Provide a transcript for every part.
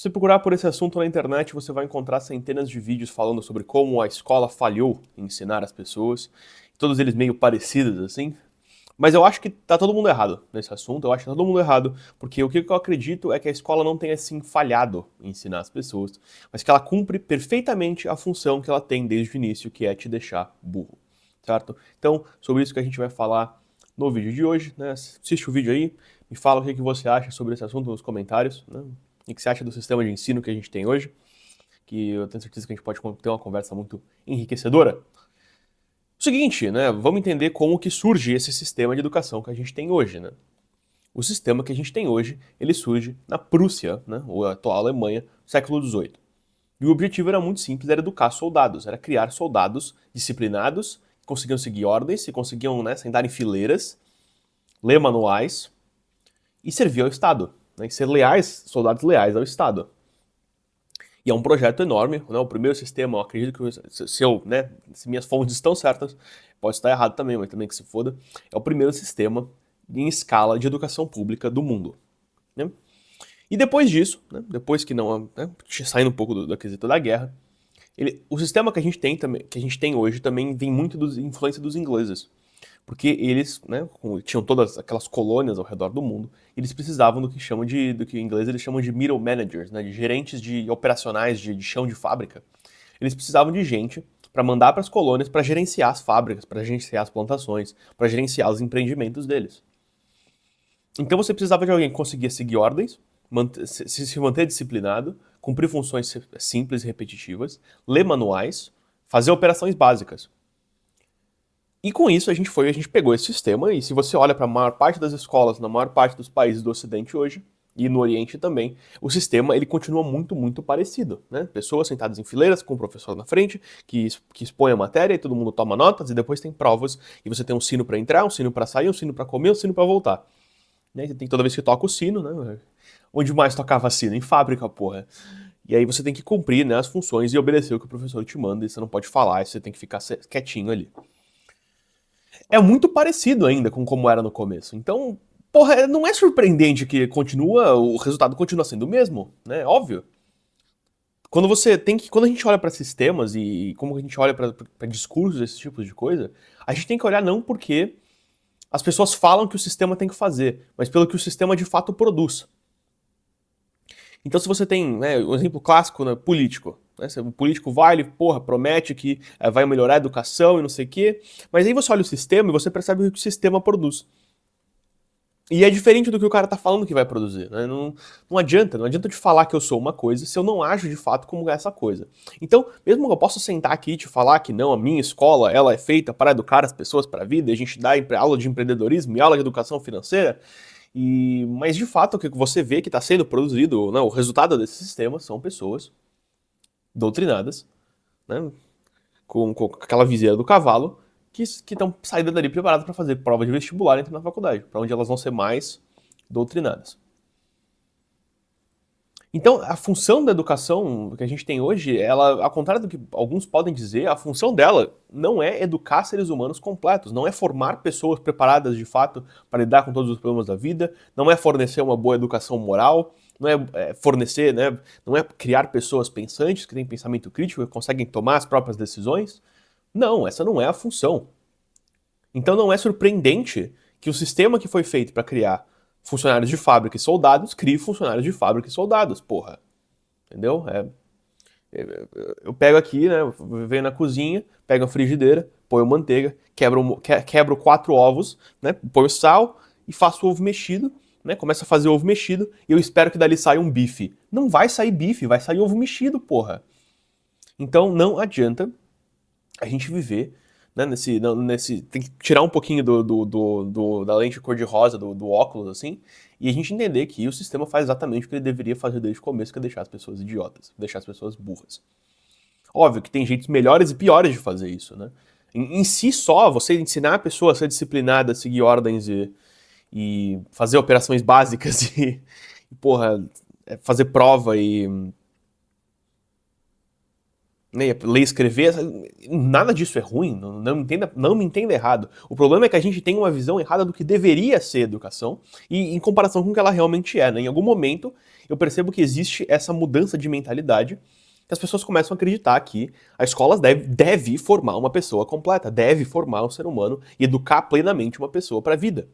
Se você procurar por esse assunto na internet, você vai encontrar centenas de vídeos falando sobre como a escola falhou em ensinar as pessoas, todos eles meio parecidos assim. Mas eu acho que tá todo mundo errado nesse assunto, eu acho que tá todo mundo errado, porque o que eu acredito é que a escola não tenha assim falhado em ensinar as pessoas, mas que ela cumpre perfeitamente a função que ela tem desde o início, que é te deixar burro, certo? Então, sobre isso que a gente vai falar no vídeo de hoje, né? Assiste o vídeo aí, me fala o que você acha sobre esse assunto nos comentários, né? O que você acha do sistema de ensino que a gente tem hoje, que eu tenho certeza que a gente pode ter uma conversa muito enriquecedora. O seguinte, né, vamos entender como que surge esse sistema de educação que a gente tem hoje, né? O sistema que a gente tem hoje, ele surge na Prússia, né, ou a atual Alemanha, século XVIII. E o objetivo era muito simples, era educar soldados, era criar soldados disciplinados, que conseguiam seguir ordens, que conseguiam, né, sentar em fileiras, ler manuais e servir ao Estado, né, e ser leais, soldados leais ao Estado. E é um projeto enorme, né? O primeiro sistema, eu acredito que se minhas fontes estão certas, pode estar errado também, mas também que se foda, é o primeiro sistema em escala de educação pública do mundo. Né? E depois disso, né, depois que não, né, saindo um pouco da quesito da guerra, o sistema que a gente tem também, que a gente tem hoje também vem muito da influência dos ingleses. Porque eles, né, tinham todas aquelas colônias ao redor do mundo, eles precisavam do que em inglês eles chamam de middle managers, né, de gerentes de operacionais de chão de fábrica. Eles precisavam de gente para mandar para as colônias para gerenciar as fábricas, para gerenciar as plantações, para gerenciar os empreendimentos deles. Então você precisava de alguém que conseguia seguir ordens, se manter disciplinado, cumprir funções simples e repetitivas, ler manuais, fazer operações básicas. E com isso a gente pegou esse sistema, e se você olha para a maior parte das escolas, na maior parte dos países do Ocidente hoje, e no Oriente também, o sistema ele continua muito parecido, né? Pessoas sentadas em fileiras com o professor na frente, que expõe a matéria e todo mundo toma notas, e depois tem provas, e você tem um sino para entrar, um sino para sair, um sino para comer, um sino para voltar. Né? Você tem toda vez que toca o sino, né? Onde mais tocava sino? Em fábrica, porra. E aí você tem que cumprir, né, as funções e obedecer o que o professor te manda, e você não pode falar, você tem que ficar quietinho ali. É muito parecido ainda com como era no começo. Então, porra, não é surpreendente que o resultado continua sendo o mesmo, né? Óbvio. Quando a gente olha para sistemas e como a gente olha para discursos, esses tipos de coisa, a gente tem que olhar não porque as pessoas falam que o sistema tem que fazer, mas pelo que o sistema de fato produz. Então, se você tem, né, um exemplo clássico, né, político, né, o político vai, ele, porra, promete que vai melhorar a educação e não sei o quê, mas aí você olha o sistema e você percebe o que o sistema produz. E é diferente do que o cara tá falando que vai produzir, né? Não adianta eu te falar que eu sou uma coisa se eu não ajo de fato como é essa coisa. Então, mesmo que eu possa sentar aqui e te falar que não, a minha escola, ela é feita para educar as pessoas para a vida, e a gente dá aula de empreendedorismo e aula de educação financeira, mas de fato o que você vê que está sendo produzido, né, o resultado desse sistema são pessoas doutrinadas, né, com aquela viseira do cavalo, que estão saindo dali preparadas para fazer prova de vestibular e entrar na faculdade, para onde elas vão ser mais doutrinadas. Então, a função da educação que a gente tem hoje, ela, ao contrário do que alguns podem dizer, a função dela não é educar seres humanos completos, não é formar pessoas preparadas de fato para lidar com todos os problemas da vida, não é fornecer uma boa educação moral, não é fornecer, né, não é criar pessoas pensantes que têm pensamento crítico, que conseguem tomar as próprias decisões. Não, essa não é a função. Então não é surpreendente que o sistema que foi feito para criar funcionários de fábrica e soldados crie funcionários de fábrica e soldados, porra. Entendeu? Eu pego aqui, né, venho na cozinha, pego a frigideira, ponho manteiga, quebro 4 ovos, né, ponho sal e faço o ovo mexido, né, começo a fazer ovo mexido e eu espero que dali saia um bife. Não vai sair bife, vai sair ovo mexido, porra. Então não adianta a gente viver, né, tem que tirar um pouquinho da lente cor-de-rosa do óculos, assim, e a gente entender que o sistema faz exatamente o que ele deveria fazer desde o começo, que é deixar as pessoas idiotas, deixar as pessoas burras. Óbvio que tem jeitos melhores e piores de fazer isso, né? Em si só, você ensinar a pessoa a ser disciplinada, a seguir ordens e fazer operações básicas e porra, fazer prova né, ler e escrever, nada disso é ruim, não me entenda errado. O problema é que a gente tem uma visão errada do que deveria ser educação e em comparação com o que ela realmente é, né? Em algum momento eu percebo que existe essa mudança de mentalidade que as pessoas começam a acreditar que a escola deve formar uma pessoa completa, deve formar um ser humano e educar plenamente uma pessoa para a vida.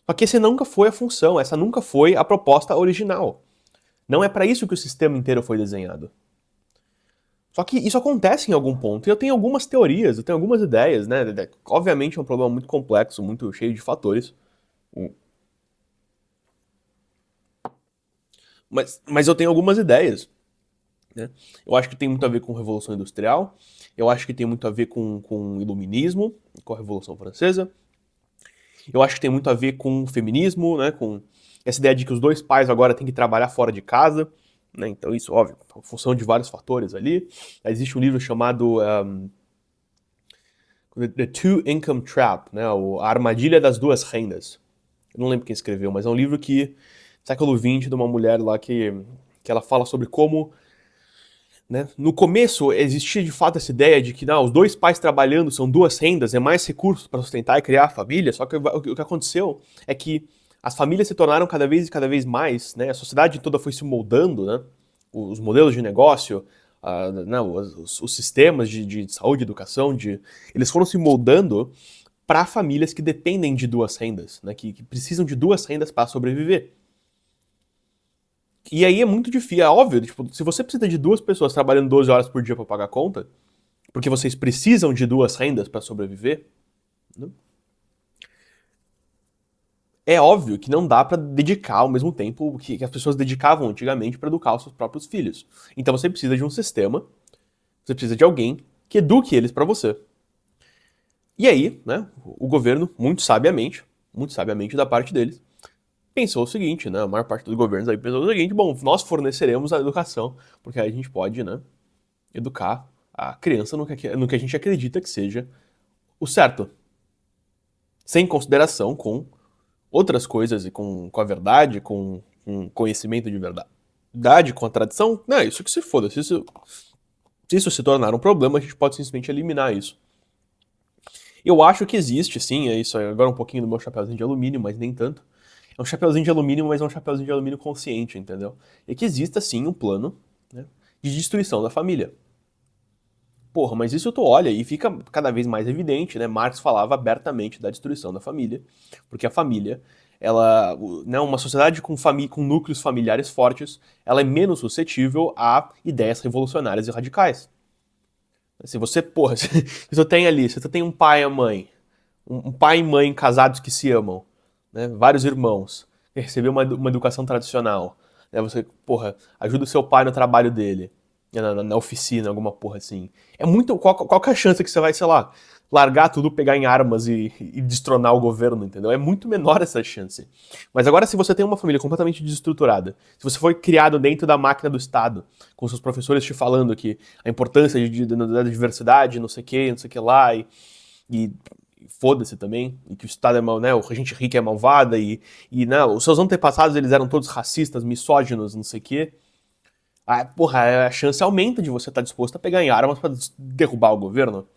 Só que essa nunca foi a função, essa nunca foi a proposta original. Não é para isso que o sistema inteiro foi desenhado. Só que isso acontece em algum ponto, e eu tenho algumas teorias, eu tenho algumas ideias, né? Obviamente é um problema muito complexo, muito cheio de fatores. Mas eu tenho algumas ideias, né? Eu acho que tem muito a ver com Revolução Industrial, eu acho que tem muito a ver com o Iluminismo, com a Revolução Francesa, eu acho que tem muito a ver com o feminismo, né? Com essa ideia de que os dois pais agora têm que trabalhar fora de casa, né? Então isso, óbvio, é função de vários fatores ali. Existe um livro chamado The Two Income Trap, né? A Armadilha das Duas Rendas. Eu não lembro quem escreveu, mas é um livro que, século XX, de uma mulher lá que ela fala sobre como, né, no começo existia de fato essa ideia de que não, os dois pais trabalhando são duas rendas, é mais recursos para sustentar e criar a família, só que o que aconteceu é que as famílias se tornaram cada vez mais, né, a sociedade toda foi se moldando, né, os modelos de negócio, não, os sistemas de saúde, educação, eles foram se moldando para famílias que dependem de duas rendas, né, que precisam de duas rendas para sobreviver. E aí é muito difícil, é óbvio, tipo, se você precisa de duas pessoas trabalhando 12 horas por dia para pagar a conta, porque vocês precisam de duas rendas para sobreviver, né, é óbvio que não dá para dedicar ao mesmo tempo que as pessoas dedicavam antigamente para educar os seus próprios filhos. Então você precisa de um sistema, você precisa de alguém que eduque eles para você. E aí, né, o governo, muito sabiamente da parte deles, pensou o seguinte, né, a maior parte dos governos aí pensou o seguinte, bom, nós forneceremos a educação, porque aí a gente pode, né, educar a criança no que a gente acredita que seja o certo, sem consideração com outras coisas e com a verdade, com conhecimento de verdade, com a tradição, não, isso que se foda, se isso se tornar um problema, a gente pode simplesmente eliminar isso. Eu acho que existe, sim, é isso agora um pouquinho do meu chapéuzinho de alumínio, mas nem tanto. É um chapeuzinho de alumínio, mas é um chapeuzinho de alumínio consciente, entendeu? E que exista, sim, um plano, né, de destruição da família. Porra, mas isso tu olha e fica cada vez mais evidente, né? Marx falava abertamente da destruição da família, porque a família, ela, né, uma sociedade com núcleos familiares fortes, ela é menos suscetível a ideias revolucionárias e radicais. Se você, porra, se você tem ali, se você tem um pai e a mãe, um pai e mãe casados que se amam, né, vários irmãos, receber uma educação tradicional, né, você, porra, ajuda o seu pai no trabalho dele, né, na oficina, alguma porra assim. É muito, qual que é a chance que você vai, sei lá, largar tudo, pegar em armas e destronar o governo, entendeu? É muito menor essa chance. Mas agora, se você tem uma família completamente desestruturada, se você foi criado dentro da máquina do Estado, com seus professores te falando que a importância da diversidade, não sei o que lá, e foda-se também, e que o Estado é mal, né, a gente rica é malvada, não, os seus antepassados eles eram todos racistas, misóginos, não sei o quê. Porra, a chance aumenta de você estar disposto a pegar em armas para derrubar o governo.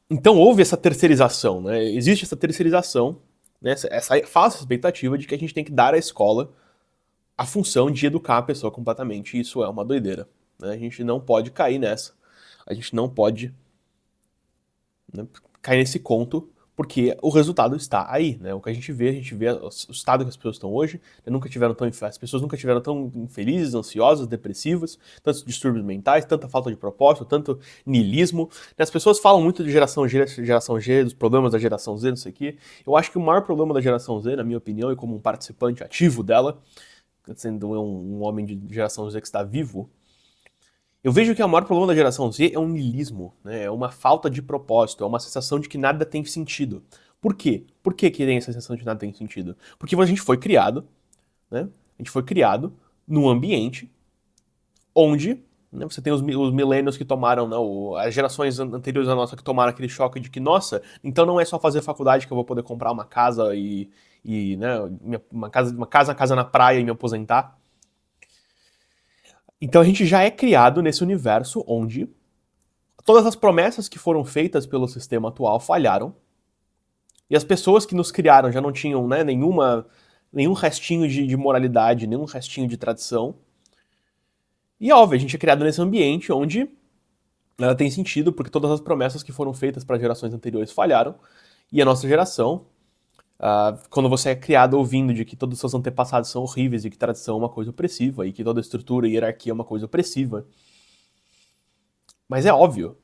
Então houve essa terceirização, né? Existe essa terceirização, né? Essa falsa expectativa de que a gente tem que dar à escola a função de educar a pessoa completamente. E isso é uma doideira, né? A gente não pode cair nessa. A gente não pode, né, cair nesse conto, porque o resultado está aí, né? O que a gente vê o estado que as pessoas estão hoje, né? As pessoas nunca tiveram tão infelizes, ansiosas, depressivas, tantos distúrbios mentais, tanta falta de propósito, tanto niilismo. Né? As pessoas falam muito de geração G, dos problemas da geração Z, não sei o quê. Eu acho que o maior problema da geração Z, na minha opinião, e como um participante ativo dela, sendo um homem de geração Z que está vivo, eu vejo que o maior problema da geração Z é um niilismo, né? É uma falta de propósito, é uma sensação de que nada tem sentido. Por quê? Por que tem essa sensação de que nada tem sentido? Porque a gente foi criado, né? A gente foi criado num ambiente onde, né, você tem os millennials que tomaram, né, as gerações anteriores à nossa que tomaram aquele choque de que, nossa, então não é só fazer faculdade que eu vou poder comprar uma casa né, uma casa na praia e me aposentar. Então a gente já é criado nesse universo onde todas as promessas que foram feitas pelo sistema atual falharam, e as pessoas que nos criaram já não tinham, né, nenhum restinho de moralidade, nenhum restinho de tradição. E óbvio, a gente é criado nesse ambiente onde ela tem sentido, porque todas as promessas que foram feitas para gerações anteriores falharam, e a nossa geração, quando você é criado ouvindo de que todos os seus antepassados são horríveis e que tradição é uma coisa opressiva, e que toda estrutura e hierarquia é uma coisa opressiva. Mas é óbvio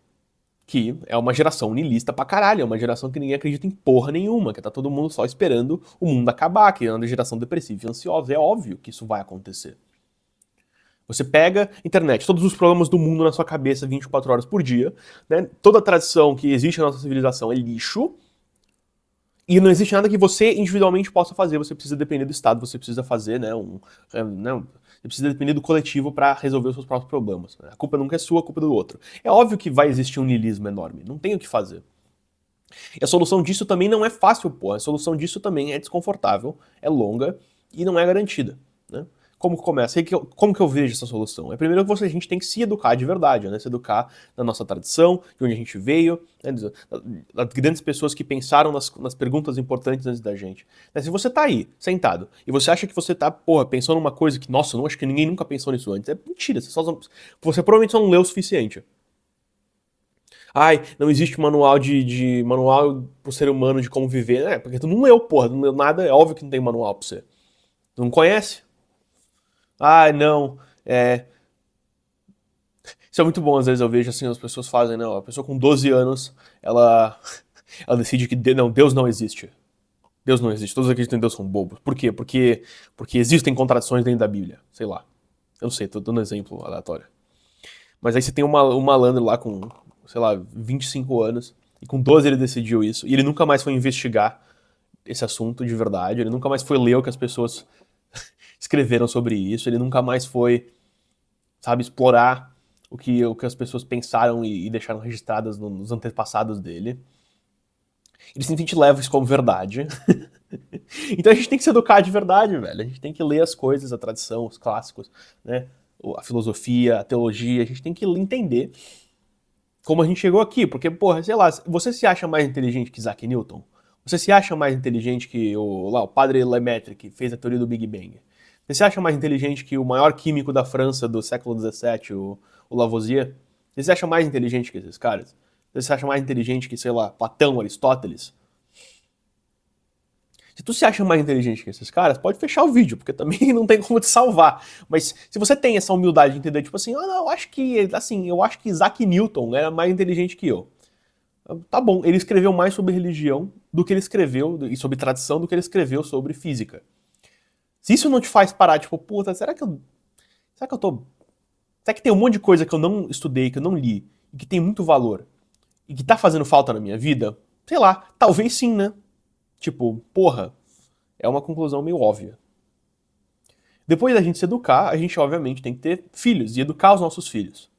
que é uma geração niilista pra caralho, é uma geração que ninguém acredita em porra nenhuma, que tá todo mundo só esperando o mundo acabar, que é uma geração depressiva e ansiosa. É óbvio que isso vai acontecer. Você pega internet, todos os problemas do mundo na sua cabeça 24 horas por dia, né? Toda a tradição que existe na nossa civilização é lixo, e não existe nada que você individualmente possa fazer, você precisa depender do Estado, você precisa fazer, né, você precisa depender do coletivo para resolver os seus próprios problemas. A culpa nunca é sua, a culpa é do outro. É óbvio que vai existir um niilismo enorme, não tem o que fazer. E a solução disso também não é fácil, pô. A solução disso também é desconfortável, é longa e não é garantida, né? Como começa? Como que eu vejo essa solução? É primeiro que a gente tem que se educar de verdade, né? Se educar na nossa tradição, de onde a gente veio, né? Das grandes pessoas que pensaram nas perguntas importantes antes da gente. Né? Se você tá aí, sentado, e você acha que você tá, porra, pensando numa coisa que, nossa, eu não acho que ninguém nunca pensou nisso antes, é mentira, você provavelmente só não leu o suficiente. Ai, não existe manual manual pro ser humano de como viver. É, porque tu não leu, porra, não leu nada, é óbvio que não tem manual pra você. Tu não conhece? Ai, não, isso é muito bom, às vezes eu vejo assim, as pessoas fazem, não, a pessoa com 12 anos, ela, ela decide que não, Deus não existe. Deus não existe, todos que acreditam em Deus são bobos. Por quê? Porque existem contradições dentro da Bíblia, sei lá. Eu não sei, tô dando um exemplo aleatório. Mas aí você tem um malandro lá com, sei lá, 25 anos, e com 12 ele decidiu isso, e ele nunca mais foi investigar esse assunto de verdade, ele nunca mais foi ler o que as pessoas escreveram sobre isso, ele nunca mais foi, sabe, explorar o que as pessoas pensaram e deixaram registradas nos antepassados dele. Ele simplesmente leva isso como verdade. Então a gente tem que se educar de verdade, velho. A gente tem que ler as coisas, a tradição, os clássicos, né? A filosofia, a teologia, a gente tem que entender como a gente chegou aqui, porque, porra, sei lá, você se acha mais inteligente que Isaac Newton? Você se acha mais inteligente que o padre Lemaitre, que fez a teoria do Big Bang? Você se acha mais inteligente que o maior químico da França do século XVII, o Lavoisier? Você se acha mais inteligente que esses caras? Você se acha mais inteligente que, sei lá, Platão, Aristóteles? Se tu se acha mais inteligente que esses caras, pode fechar o vídeo, porque também não tem como te salvar. Mas se você tem essa humildade de entender, tipo assim, não, eu acho que Isaac Newton era mais inteligente que eu. Tá bom, ele escreveu mais sobre religião do que ele escreveu, e sobre tradição, do que ele escreveu sobre física. Se isso não te faz parar, tipo, puta, será que tem um monte de coisa que eu não estudei, que eu não li, e que tem muito valor, e que tá fazendo falta na minha vida? Sei lá, talvez sim, né? Tipo, porra, é uma conclusão meio óbvia. Depois da gente se educar, a gente obviamente tem que ter filhos e educar os nossos filhos.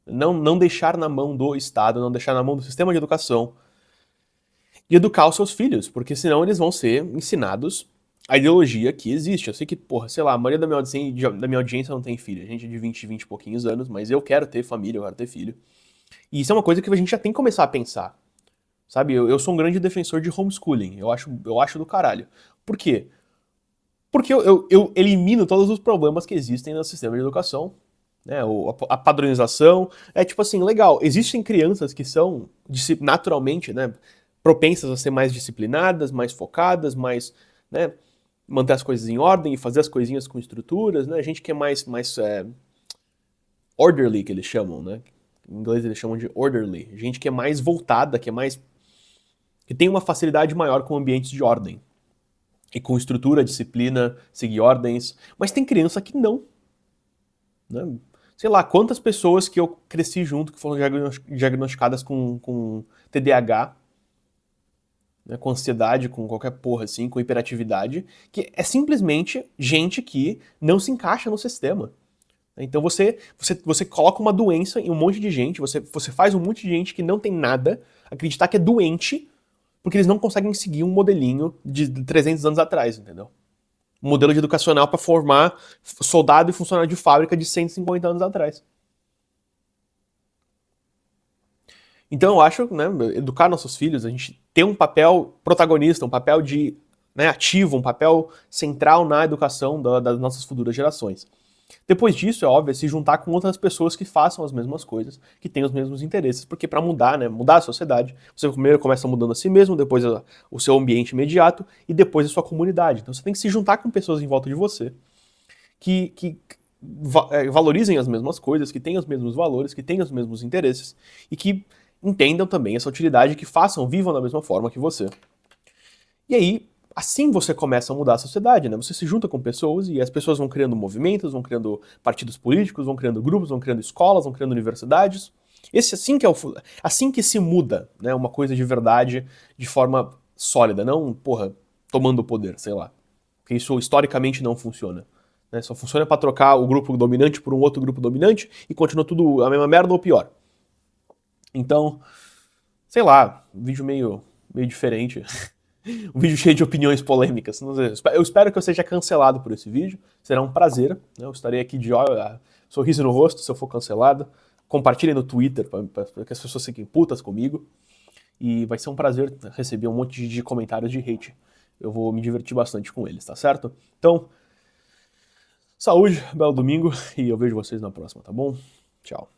Não deixar na mão do Estado, não deixar na mão do sistema de educação e educar os seus filhos, porque senão eles vão ser ensinados a ideologia que existe. Eu sei que, porra, sei lá, a maioria da minha audiência não tem filho. A gente é de 20 e pouquinhos anos, mas eu quero ter família, eu quero ter filho. E isso é uma coisa que a gente já tem que começar a pensar. Sabe, eu sou um grande defensor de homeschooling. Eu acho do caralho. Por quê? Porque eu elimino todos os problemas que existem no sistema de educação. Né, a padronização. É tipo assim, legal, existem crianças que são naturalmente, né, propensas a ser mais disciplinadas, mais focadas, mais, né, manter as coisas em ordem e fazer as coisinhas com estruturas, né? A gente que é mais orderly, que eles chamam, né? Em inglês eles chamam de orderly. Gente que é mais voltada, que tem uma facilidade maior com ambientes de ordem. E com estrutura, disciplina, seguir ordens. Mas tem criança que não. Né? Sei lá, quantas pessoas que eu cresci junto que foram diagnosticadas com TDAH, né, com ansiedade, com qualquer porra assim, com hiperatividade, que é simplesmente gente que não se encaixa no sistema. Então você coloca uma doença em um monte de gente, você faz um monte de gente que não tem nada acreditar que é doente, porque eles não conseguem seguir um modelinho de 300 anos atrás, entendeu? Um modelo de educacional para formar soldado e funcionário de fábrica de 150 anos atrás. Então eu acho, né, educar nossos filhos, a gente ter um papel protagonista, um papel de, né, ativo, um papel central na educação das nossas futuras gerações. Depois disso, é óbvio, é se juntar com outras pessoas que façam as mesmas coisas, que tenham os mesmos interesses, porque para mudar, né, mudar a sociedade, você primeiro começa mudando a si mesmo, depois o seu ambiente imediato e depois a sua comunidade. Então você tem que se juntar com pessoas em volta de você que valorizem as mesmas coisas, que tenham os mesmos valores, que tenham os mesmos interesses e que entendam também essa utilidade, que façam, vivam da mesma forma que você. E aí, assim você começa a mudar a sociedade, né? Você se junta com pessoas e as pessoas vão criando movimentos, vão criando partidos políticos, vão criando grupos, vão criando escolas, vão criando universidades. Esse assim que é assim que se muda, né? Uma coisa de verdade, de forma sólida, não, porra, tomando o poder, sei lá. Porque isso historicamente não funciona. Né? Só funciona para trocar o grupo dominante por um outro grupo dominante e continua tudo a mesma merda ou pior. Então, sei lá, um vídeo meio diferente. Um vídeo cheio de opiniões polêmicas. Eu espero que eu seja cancelado por esse vídeo. Será um prazer. Né? Eu estarei aqui de sorriso no rosto se eu for cancelado. Compartilhem no Twitter para que as pessoas fiquem putas comigo. E vai ser um prazer receber um monte de comentários de hate. Eu vou me divertir bastante com eles, tá certo? Então, saúde, belo domingo e eu vejo vocês na próxima, tá bom? Tchau.